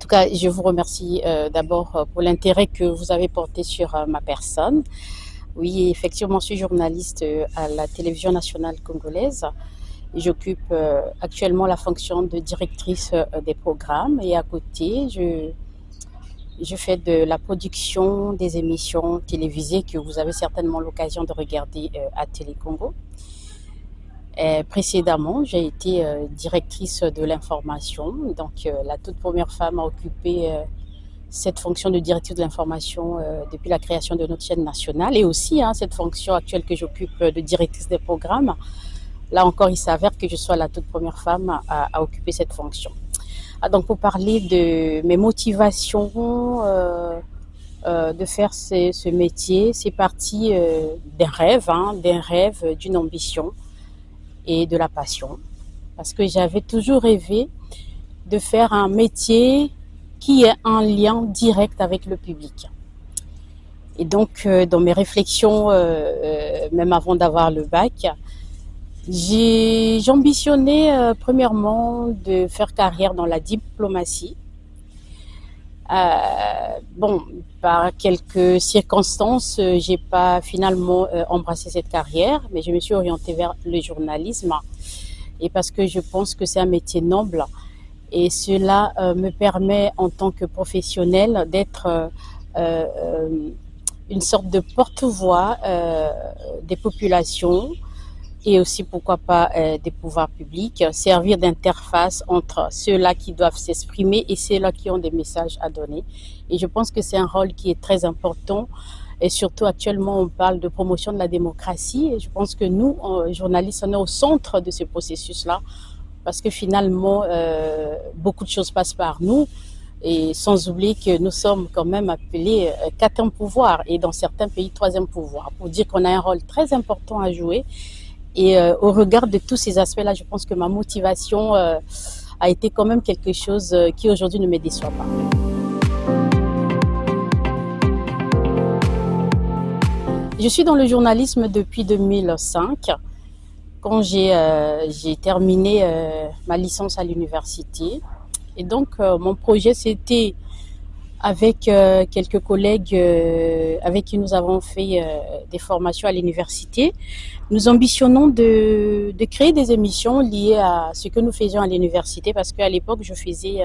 cas, je vous remercie d'abord pour l'intérêt que vous avez porté sur ma personne. Oui, effectivement, je suis journaliste à la télévision nationale congolaise. J'occupe actuellement la fonction de directrice des programmes et à côté, je fais de la production des émissions télévisées que vous avez certainement l'occasion de regarder à Télé Congo. Précédemment, j'ai été directrice de l'information, donc la toute première femme à occuper cette fonction de directrice de l'information depuis la création de notre chaîne nationale et aussi cette fonction actuelle que j'occupe de directrice des programmes. Là encore, il s'avère que je sois la toute première femme à occuper cette fonction. Donc pour parler de mes motivations de faire ce métier, c'est parti d'un rêve, d'une ambition et de la passion. Parce que j'avais toujours rêvé de faire un métier qui est en lien direct avec le public. Et donc, dans mes réflexions, même avant d'avoir le bac, j'ambitionnais premièrement de faire carrière dans la diplomatie. Par quelques circonstances, j'ai pas finalement embrassé cette carrière, mais je me suis orientée vers le journalisme. Et parce que je pense que c'est un métier noble, et cela me permet en tant que professionnelle d'être une sorte de porte-voix des populations et aussi pourquoi pas des pouvoirs publics, servir d'interface entre ceux-là qui doivent s'exprimer et ceux-là qui ont des messages à donner. Et je pense que c'est un rôle qui est très important. Et surtout actuellement, on parle de promotion de la démocratie. Et je pense que nous, journalistes, on est au centre de ce processus-là. Parce que finalement, beaucoup de choses passent par nous. Et sans oublier que nous sommes quand même appelés quatrième pouvoir et dans certains pays, troisième pouvoir. Pour dire qu'on a un rôle très important à jouer. Et au regard de tous ces aspects-là, je pense que ma motivation a été quand même quelque chose qui aujourd'hui ne me déçoit pas. Je suis dans le journalisme depuis 2005. Quand j'ai terminé ma licence à l'université. Et donc, mon projet, c'était avec quelques collègues avec qui nous avons fait des formations à l'université. Nous ambitionnons de créer des émissions liées à ce que nous faisions à l'université parce qu'à l'époque, je faisais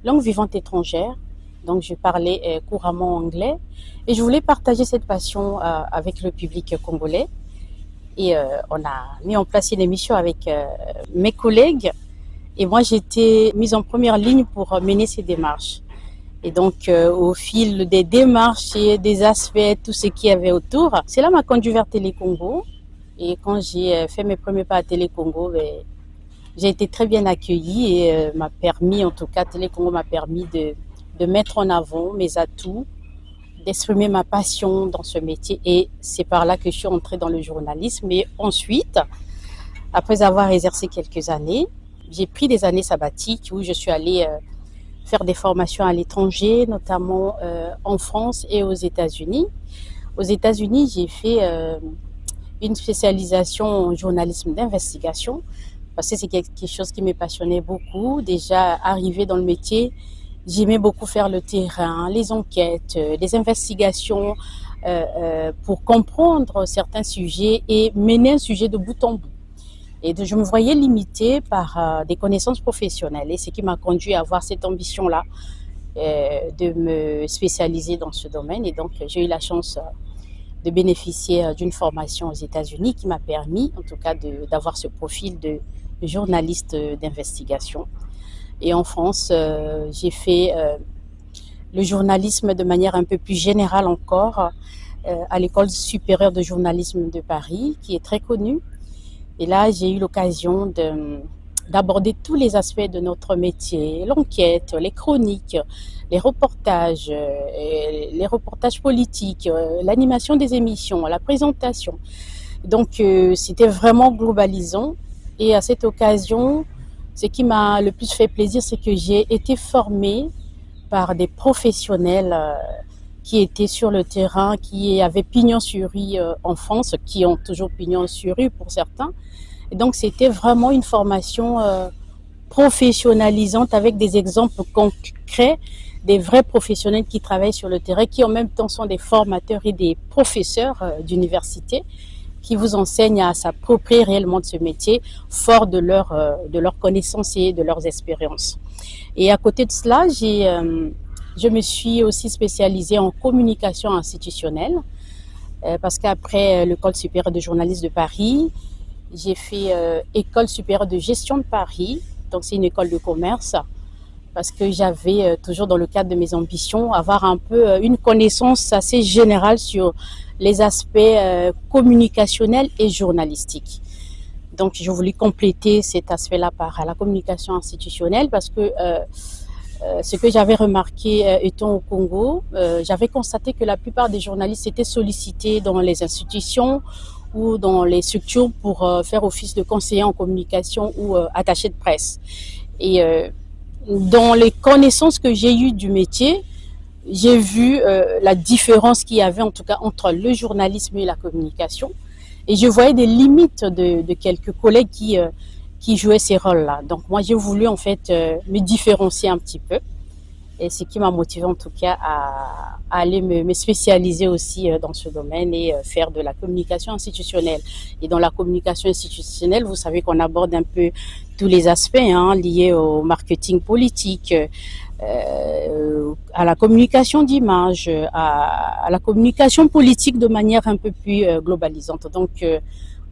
langue vivante étrangère. Donc, je parlais couramment anglais et je voulais partager cette passion avec le public congolais. Et on a mis en place une émission avec mes collègues. Et moi, j'étais mise en première ligne pour mener ces démarches. Et donc, au fil des démarches et des aspects, tout ce qu'il y avait autour, cela m'a conduit vers Télé Congo. Et quand j'ai fait mes premiers pas à Télé Congo, j'ai été très bien accueillie et m'a permis, en tout cas, Télé Congo m'a permis de mettre en avant mes atouts, d'exprimer ma passion dans ce métier. Et c'est par là que je suis entrée dans le journalisme. Et ensuite, après avoir exercé quelques années, j'ai pris des années sabbatiques où je suis allée faire des formations à l'étranger, notamment en France et aux États-Unis. Aux États-Unis, j'ai fait une spécialisation en journalisme d'investigation parce que c'est quelque chose qui me passionnait beaucoup. Déjà, arrivé dans le métier, j'aimais beaucoup faire le terrain, les enquêtes, les investigations pour comprendre certains sujets et mener un sujet de bout en bout. Et je me voyais limitée par des connaissances professionnelles et ce qui m'a conduit à avoir cette ambition-là de me spécialiser dans ce domaine. Et donc, j'ai eu la chance de bénéficier d'une formation aux États-Unis qui m'a permis, en tout cas, d'avoir ce profil de journaliste d'investigation. Et en France, j'ai fait le journalisme de manière un peu plus générale encore à l'École supérieure de journalisme de Paris, qui est très connue. Et là, j'ai eu l'occasion d'aborder tous les aspects de notre métier, l'enquête, les chroniques, les reportages politiques, l'animation des émissions, la présentation. Donc, c'était vraiment globalisant. Et à cette occasion, ce qui m'a le plus fait plaisir, c'est que j'ai été formée par des professionnels qui étaient sur le terrain, qui avaient pignon sur rue en France, qui ont toujours pignon sur rue pour certains. Et donc, c'était vraiment une formation professionnalisante avec des exemples concrets, des vrais professionnels qui travaillent sur le terrain, qui en même temps sont des formateurs et des professeurs d'université, qui vous enseignent à s'approprier réellement de ce métier, fort de leurs connaissances et de leurs expériences. Et à côté de cela, je me suis aussi spécialisée en communication institutionnelle, parce qu'après l'École supérieure de journalisme de Paris, j'ai fait École supérieure de gestion de Paris, donc c'est une école de commerce, parce que j'avais toujours dans le cadre de mes ambitions avoir un peu une connaissance assez générale sur les aspects communicationnels et journalistiques. Donc je voulais compléter cet aspect-là par la communication institutionnelle parce que ce que j'avais remarqué étant au Congo, j'avais constaté que la plupart des journalistes étaient sollicités dans les institutions ou dans les structures pour faire office de conseiller en communication ou attaché de presse. Et dans les connaissances que j'ai eues du métier, j'ai vu la différence qu'il y avait en tout cas entre le journalisme et la communication. Et je voyais des limites de quelques collègues qui jouaient ces rôles-là. Donc moi, j'ai voulu en fait me différencier un petit peu. Et ce qui m'a motivé en tout cas à aller me spécialiser aussi dans ce domaine et faire de la communication institutionnelle. Et dans la communication institutionnelle, vous savez qu'on aborde un peu tous les aspects liés au marketing politique, à la communication d'image, à la communication politique de manière un peu plus globalisante. Donc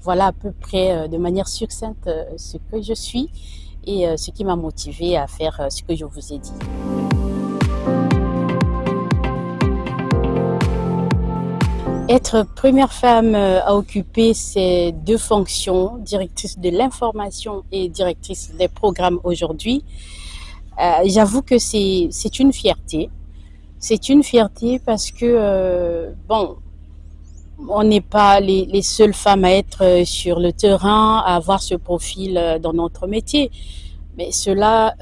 voilà à peu près de manière succincte ce que je suis et ce qui m'a motivé à faire ce que je vous ai dit. Être première femme à occuper ces deux fonctions, directrice de l'information et directrice des programmes aujourd'hui, j'avoue que c'est une fierté. C'est une fierté parce que, on n'est pas les seules femmes à être sur le terrain, à avoir ce profil dans notre métier. Mais cela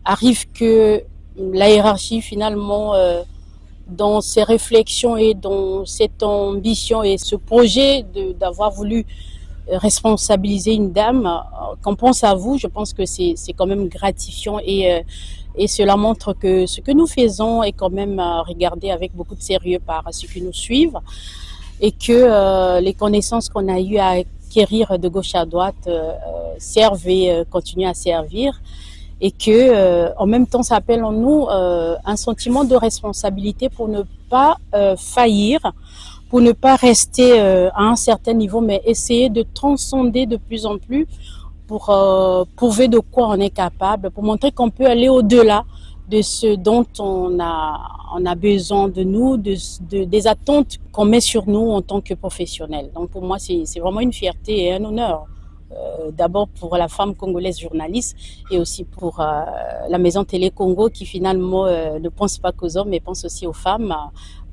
arrive que la hiérarchie finalement... dans ses réflexions et dans cette ambition et ce projet d'avoir voulu responsabiliser une dame, qu'on pense à vous, je pense que c'est quand même gratifiant et cela montre que ce que nous faisons est quand même regardé avec beaucoup de sérieux par ceux qui nous suivent et que les connaissances qu'on a eu à acquérir de gauche à droite servent et continuent à servir. Et que en même temps ça appelle en nous un sentiment de responsabilité pour ne pas faillir, pour ne pas rester à un certain niveau, mais essayer de transcender de plus en plus pour prouver de quoi on est capable, pour montrer qu'on peut aller au-delà de ce dont on a besoin de nous, des attentes qu'on met sur nous en tant que professionnels. Donc pour moi c'est vraiment une fierté et un honneur. D'abord pour la femme congolaise journaliste et aussi pour la maison Télé Congo qui finalement ne pense pas qu'aux hommes mais pense aussi aux femmes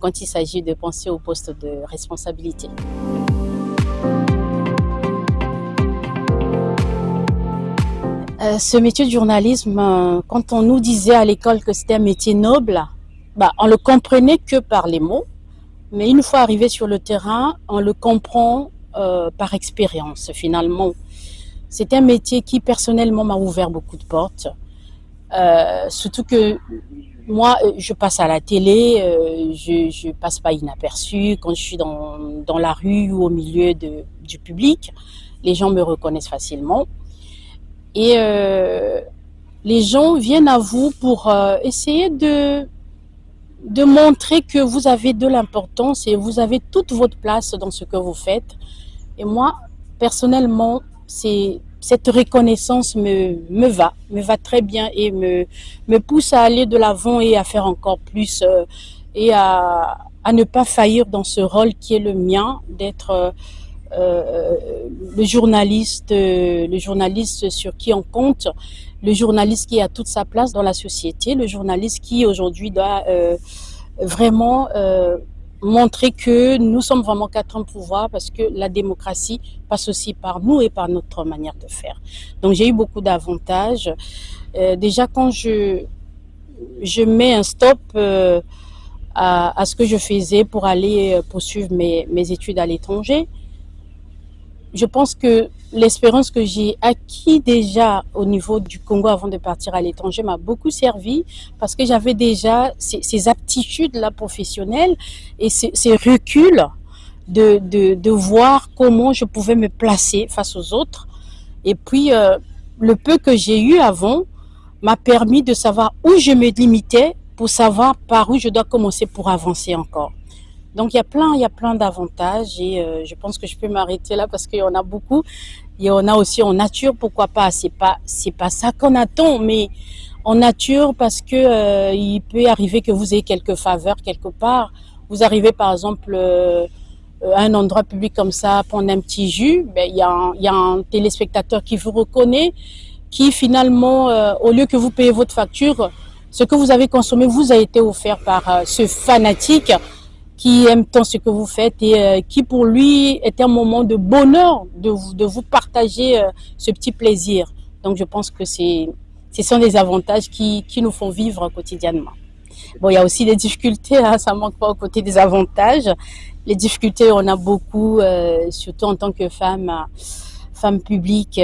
quand il s'agit de penser au poste de responsabilité. Ce métier de journalisme, quand on nous disait à l'école que c'était un métier noble, on le comprenait que par les mots, mais une fois arrivé sur le terrain, on le comprend par expérience finalement. C'est un métier qui personnellement m'a ouvert beaucoup de portes, surtout que moi je passe à la télé, je passe pas inaperçue quand je suis dans la rue ou au milieu du public, les gens me reconnaissent facilement et les gens viennent à vous pour essayer de montrer que vous avez de l'importance et vous avez toute votre place dans ce que vous faites. Et moi, personnellement, cette reconnaissance me va très bien et me pousse à aller de l'avant et à faire encore plus et à ne pas faillir dans ce rôle qui est le mien, d'être le journaliste sur qui on compte, le journaliste qui a toute sa place dans la société, le journaliste qui aujourd'hui doit vraiment montrer que nous sommes vraiment quatre en pouvoir parce que la démocratie passe aussi par nous et par notre manière de faire. Donc j'ai eu beaucoup d'avantages. Déjà quand je mets un stop à ce que je faisais pour aller poursuivre mes études à l'étranger, je pense que l'expérience que j'ai acquis déjà au niveau du Congo avant de partir à l'étranger m'a beaucoup servi parce que j'avais déjà ces aptitudes-là professionnelles et ces reculs de voir comment je pouvais me placer face aux autres. Et puis, le peu que j'ai eu avant m'a permis de savoir où je me limitais pour savoir par où je dois commencer pour avancer encore. Donc, il y a plein d'avantages et je pense que je peux m'arrêter là parce qu'il y en a beaucoup. Et on a aussi en nature, pourquoi pas. C'est pas ça qu'on attend, mais en nature parce que il peut arriver que vous ayez quelques faveurs quelque part. Vous arrivez par exemple à un endroit public comme ça, prendre un petit jus, ben, il y a un téléspectateur qui vous reconnaît, qui finalement, au lieu que vous payez votre facture, ce que vous avez consommé vous a été offert par ce fanatique qui aime tant ce que vous faites et qui pour lui est un moment de bonheur de vous partager ce petit plaisir. Donc je pense que ce sont des avantages qui nous font vivre quotidiennement. Bon, il y a aussi des difficultés, hein, ça ne manque pas aux côtés des avantages. Les difficultés, on a beaucoup, surtout en tant que femme publique,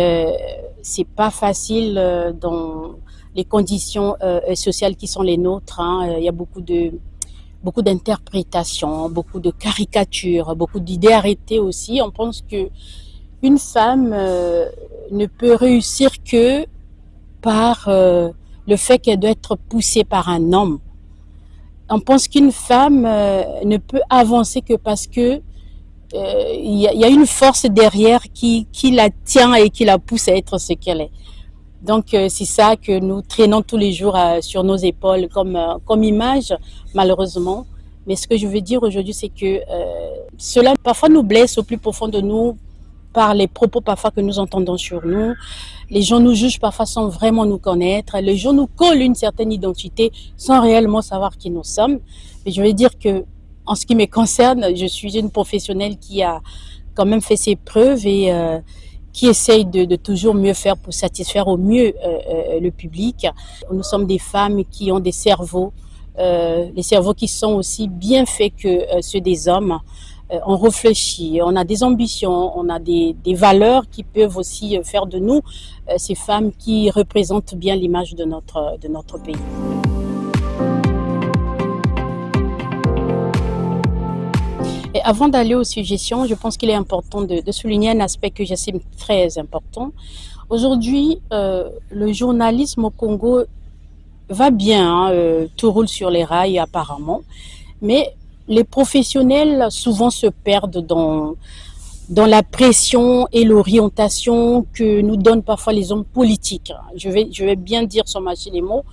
c'est pas facile dans les conditions sociales qui sont les nôtres. Hein. Il y a beaucoup d'interprétations, beaucoup de caricatures, beaucoup d'idées arrêtées aussi. On pense que une femme ne peut réussir que par le fait qu'elle doit être poussée par un homme. On pense qu'une femme ne peut avancer que parce que y a une force derrière qui la tient et qui la pousse à être ce qu'elle est. Donc c'est ça que nous traînons tous les jours sur nos épaules comme image, malheureusement. Mais ce que je veux dire aujourd'hui, c'est que cela parfois nous blesse au plus profond de nous par les propos parfois que nous entendons sur nous. Les gens nous jugent parfois sans vraiment nous connaître. Les gens nous collent une certaine identité sans réellement savoir qui nous sommes. Mais je veux dire que, en ce qui me concerne, je suis une professionnelle qui a quand même fait ses preuves et qui essaye de toujours mieux faire pour satisfaire au mieux le public. Nous sommes des femmes qui ont des cerveaux, les cerveaux qui sont aussi bien faits que ceux des hommes. On réfléchit, on a des ambitions, on a des valeurs qui peuvent aussi faire de nous ces femmes qui représentent bien l'image de notre pays. Et avant d'aller aux suggestions, je pense qu'il est important de souligner un aspect que j'estime très important. Aujourd'hui, le journalisme au Congo va bien, hein, tout roule sur les rails apparemment, mais les professionnels souvent se perdent dans la pression et l'orientation que nous donnent parfois les hommes politiques. Je vais bien dire sans mâcher les mots,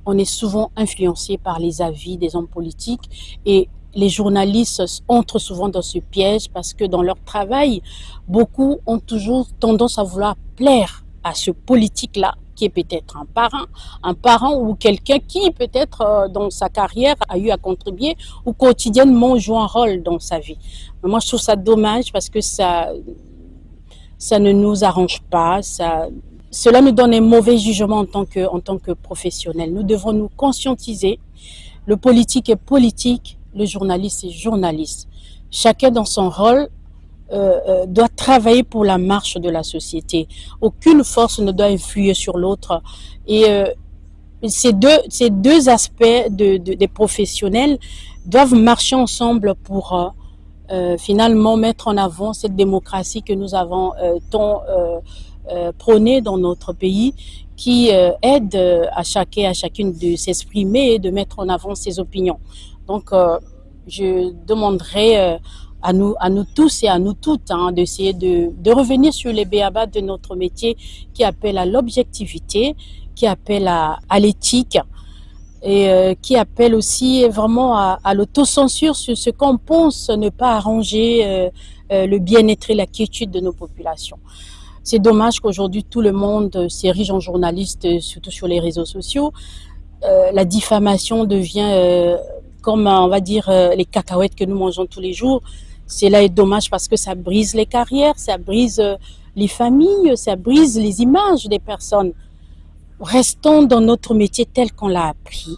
on est souvent influencé par les avis des hommes politiques et les journalistes entrent souvent dans ce piège parce que dans leur travail, beaucoup ont toujours tendance à vouloir plaire à ce politique-là qui est peut-être un parent ou quelqu'un qui peut-être dans sa carrière a eu à contribuer ou quotidiennement joue un rôle dans sa vie. Mais moi, je trouve ça dommage parce que ça ne nous arrange pas, cela nous donne un mauvais jugement en tant que professionnel. Nous devons nous conscientiser. Le politique est politique, le journaliste est journaliste. Chacun dans son rôle doit travailler pour la marche de la société. Aucune force ne doit influer sur l'autre. Et ces deux aspects des professionnels doivent marcher ensemble pour finalement mettre en avant cette démocratie que nous avons tant prônée dans notre pays, qui aide à chacun et à chacune de s'exprimer et de mettre en avant ses opinions. Donc, je demanderai à nous tous et à nous toutes d'essayer de revenir sur les b.a.-ba de notre métier qui appelle à l'objectivité, qui appelle à l'éthique et qui appelle aussi vraiment à l'autocensure sur ce qu'on pense ne pas arranger le bien-être et la quiétude de nos populations. C'est dommage qu'aujourd'hui tout le monde s'érige en journaliste, surtout sur les réseaux sociaux. La diffamation devient comme on va dire les cacahuètes que nous mangeons tous les jours. Cela est dommage parce que ça brise les carrières, ça brise les familles, ça brise les images des personnes. Restons dans notre métier tel qu'on l'a appris.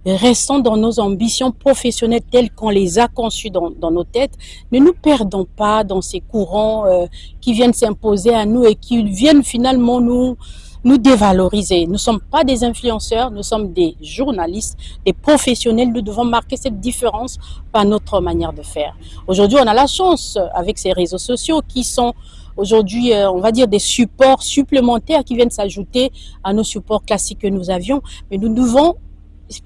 restons dans nos ambitions professionnelles telles qu'on les a conçues dans nos têtes. Ne nous perdons pas dans ces courants qui viennent s'imposer à nous et qui viennent finalement nous dévaloriser. Nous ne sommes pas des influenceurs, nous sommes des journalistes, des professionnels. Nous devons marquer cette différence par notre manière de faire. Aujourd'hui, on a la chance avec ces réseaux sociaux qui sont aujourd'hui, on va dire, des supports supplémentaires qui viennent s'ajouter à nos supports classiques que nous avions. Mais nous devons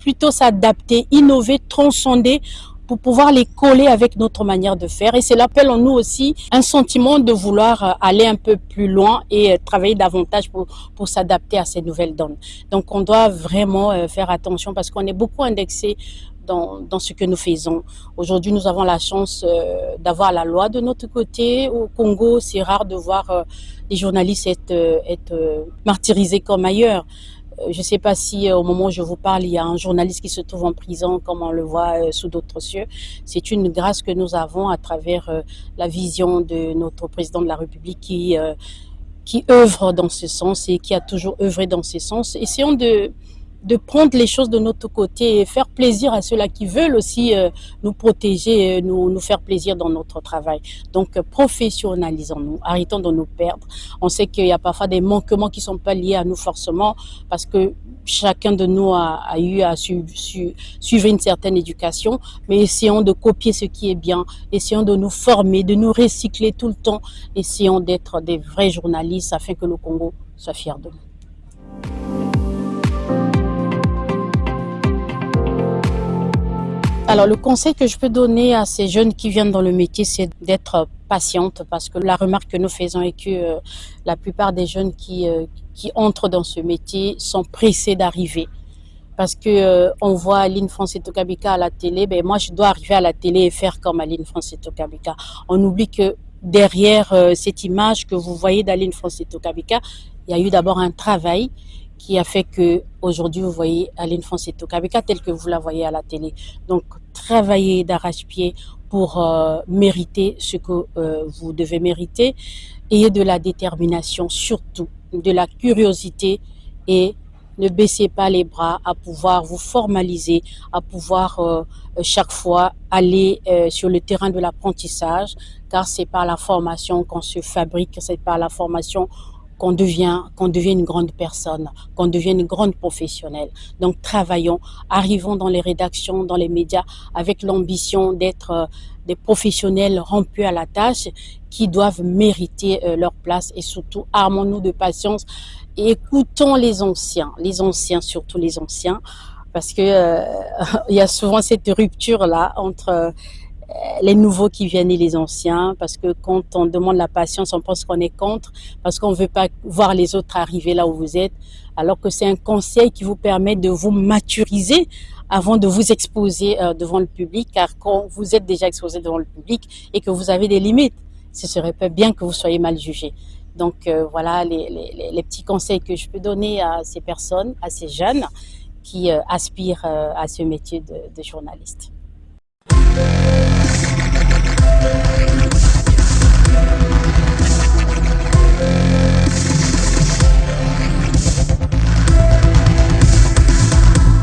plutôt s'adapter, innover, transcender pour pouvoir les coller avec notre manière de faire. Et c'est l'appel en nous aussi un sentiment de vouloir aller un peu plus loin et travailler davantage pour s'adapter à ces nouvelles donnes. Donc on doit vraiment faire attention parce qu'on est beaucoup indexé dans ce que nous faisons. Aujourd'hui, nous avons la chance d'avoir la loi de notre côté. Au Congo, c'est rare de voir les journalistes être martyrisés comme ailleurs. Je ne sais pas si au moment où je vous parle, il y a un journaliste qui se trouve en prison, comme on le voit sous d'autres cieux. C'est une grâce que nous avons à travers la vision de notre président de la République qui œuvre dans ce sens et qui a toujours œuvré dans ce sens. Essayons de prendre les choses de notre côté et faire plaisir à ceux-là qui veulent aussi nous protéger, nous faire plaisir dans notre travail. Donc, professionnalisons-nous, arrêtons de nous perdre. On sait qu'il y a parfois des manquements qui ne sont pas liés à nous forcément parce que chacun de nous a eu à suivre une certaine éducation, mais essayons de copier ce qui est bien, essayons de nous former, de nous recycler tout le temps, essayons d'être des vrais journalistes afin que le Congo soit fier de nous. Alors, le conseil que je peux donner à ces jeunes qui viennent dans le métier, c'est d'être patiente parce que la remarque que nous faisons est que la plupart des jeunes qui entrent dans ce métier sont pressés d'arriver. Parce que on voit Aline Franceto Kabika à la télé, ben moi je dois arriver à la télé et faire comme Aline Franceto Kabika. On oublie que derrière cette image que vous voyez d'Aline Franceto Kabika, il y a eu d'abord un travail qui a fait que aujourd'hui vous voyez Aline Franceto Kabika telle que vous la voyez à la télé. Donc travaillez d'arrache-pied pour mériter ce que vous devez mériter. Ayez de la détermination, surtout de la curiosité et ne baissez pas les bras à pouvoir vous formaliser, à pouvoir chaque fois aller sur le terrain de l'apprentissage, car c'est par la formation qu'on se fabrique, c'est par la formation qu'on devient une grande personne, qu'on devient une grande professionnelle. Donc travaillons, arrivons dans les rédactions, dans les médias, avec l'ambition d'être des professionnels rompus à la tâche qui doivent mériter leur place et surtout armons-nous de patience et écoutons les anciens, surtout les anciens, parce que il y a souvent cette rupture là entre les nouveaux qui viennent et les anciens, parce que quand on demande la patience, on pense qu'on est contre, parce qu'on ne veut pas voir les autres arriver là où vous êtes, alors que c'est un conseil qui vous permet de vous maturiser avant de vous exposer devant le public, car quand vous êtes déjà exposé devant le public et que vous avez des limites, ce serait pas bien que vous soyez mal jugé. Donc voilà les petits conseils que je peux donner à ces personnes, à ces jeunes qui aspirent à ce métier de journaliste.